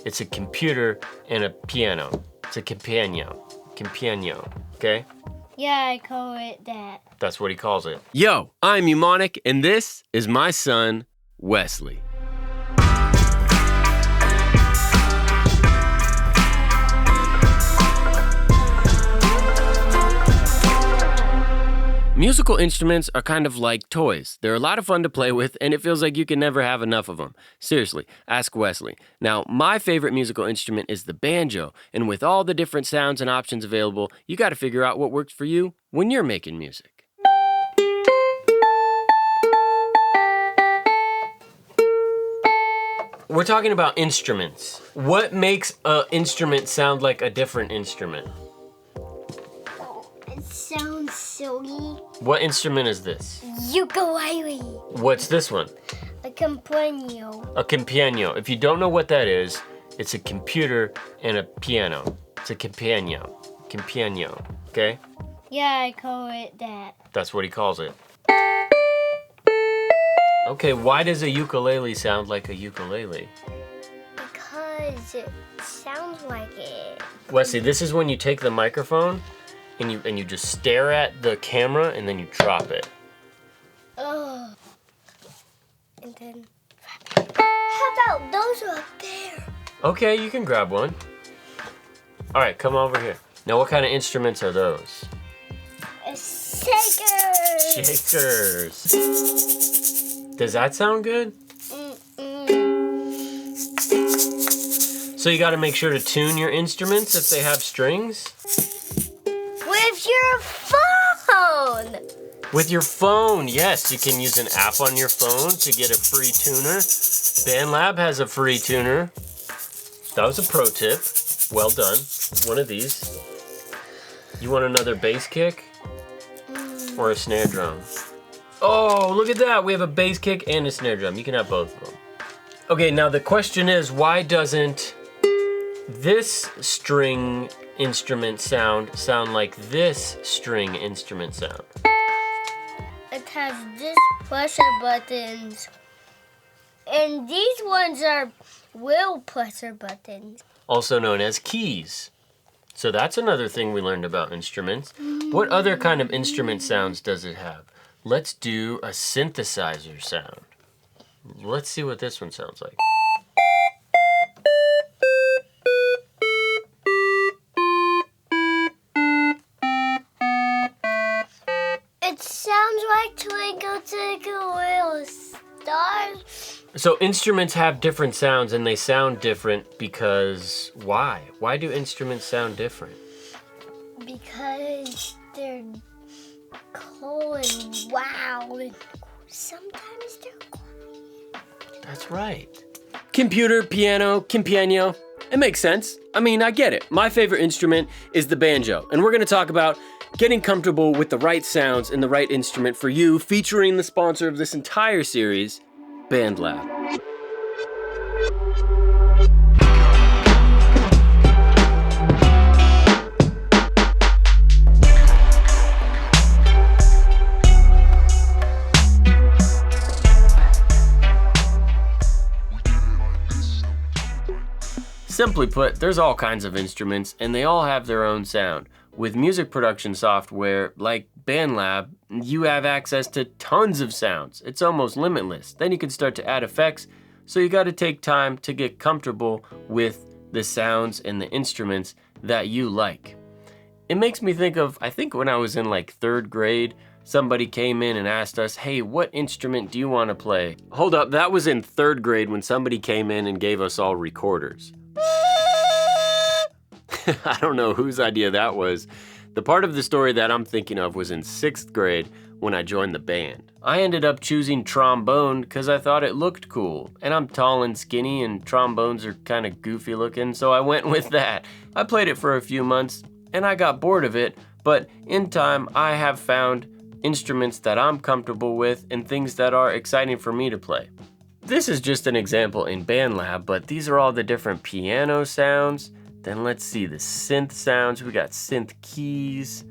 It's a computer and a piano. It's a companion, okay? Yeah, I call it that. That's what he calls it. Yo, I'm Mnemonic, and this is my son, Wesley. Musical instruments are kind of like toys. They're a lot of fun to play with, and it feels like you can never have enough of them. Seriously, ask Wesley. Now, my favorite musical instrument is the banjo, and with all the different sounds and options available, you gotta figure out what works for you when you're making music. We're talking about instruments. What makes an instrument sound like a different instrument? It sounds silly. What instrument is this? Ukulele. What's this one? A companion. A companion. If you don't know what that is, it's a computer and a piano. It's a companion, okay? Yeah, I call it that. That's what he calls it. Okay, why does a ukulele sound like a ukulele? Because it sounds like it. Wesley, this is when you take the microphone and you just stare at the camera and then you drop it. Oh. And then, how about those up there? Okay, you can grab one. All right, come over here. Now, what kind of instruments are those? Shakers. Shakers. Does that sound good? So you gotta make sure to tune your instruments if they have strings? With your phone. With your phone, yes. You can use an app on your phone to get a free tuner. BandLab has a free tuner. That was a pro tip. Well done. One of these. You want another bass kick? Or a snare drum? Oh, look at that. We have a bass kick and a snare drum. You can have both of them. Okay, now the question is, why doesn't this string instrument sound like this string instrument sound? It has this pressure buttons. And these ones are wheel pressure buttons. Also known as keys. So that's another thing we learned about instruments. What other kind of instrument sounds does it have? Let's do a synthesizer sound. Let's see what this one sounds like. It sounds like Twinkle Twinkle Little Stars. So instruments have different sounds and they sound different because why? Why do instruments sound different? Because they're cool and wow, and sometimes they're quiet. That's right. Computer, piano, companion. It makes sense. I mean, I get it. My favorite instrument is the banjo, and we're gonna talk about getting comfortable with the right sounds and the right instrument for you, featuring the sponsor of this entire series, BandLab. Simply put, there's all kinds of instruments and they all have their own sound. With music production software like BandLab, you have access to tons of sounds. It's almost limitless. Then you can start to add effects, so you gotta take time to get comfortable with the sounds and the instruments that you like. It makes me think of, I think when I was in like 3rd grade, somebody came in and asked us, hey, what instrument do you wanna play? Hold up, that was in 3rd grade when somebody came in and gave us all recorders. I don't know whose idea that was. The part of the story that I'm thinking of was in 6th grade when I joined the band. I ended up choosing trombone because I thought it looked cool. And I'm tall and skinny and trombones are kind of goofy looking, so I went with that. I played it for a few months and I got bored of it, but in time I have found instruments that I'm comfortable with and things that are exciting for me to play. This is just an example in BandLab, but these are all the different piano sounds. Then let's see the synth sounds. We got synth keys.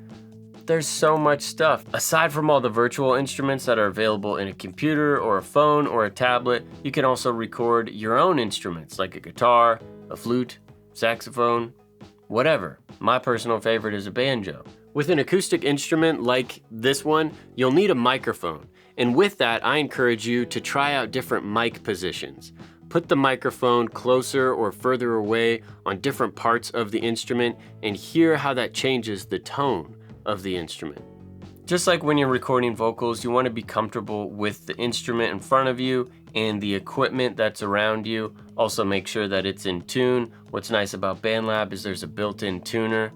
There's so much stuff. Aside from all the virtual instruments that are available in a computer or a phone or a tablet, you can also record your own instruments like a guitar, a flute, saxophone, whatever. My personal favorite is a banjo. With an acoustic instrument like this one, you'll need a microphone. And with that, I encourage you to try out different mic positions. Put the microphone closer or further away on different parts of the instrument and hear how that changes the tone of the instrument. Just like when you're recording vocals, you want to be comfortable with the instrument in front of you and the equipment that's around you. Also make sure that it's in tune. What's nice about BandLab is there's a built-in tuner.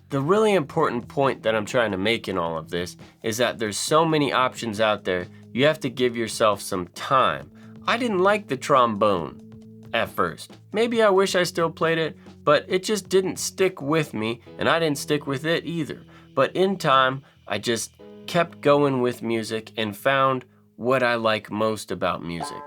The really important point that I'm trying to make in all of this is that there's so many options out there, you have to give yourself some time. I didn't like the trombone at first. Maybe I wish I still played it, but it just didn't stick with me, and I didn't stick with it either. But in time, I just kept going with music and found what I like most about music.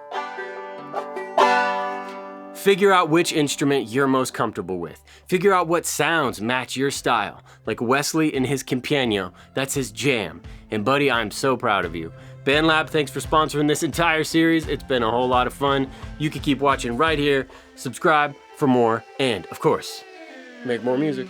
Figure out which instrument you're most comfortable with. Figure out what sounds match your style. Like Wesley and his Campagno, that's his jam. And buddy, I'm so proud of you. BandLab, thanks for sponsoring this entire series. It's been a whole lot of fun. You can keep watching right here. Subscribe for more, and of course, make more music.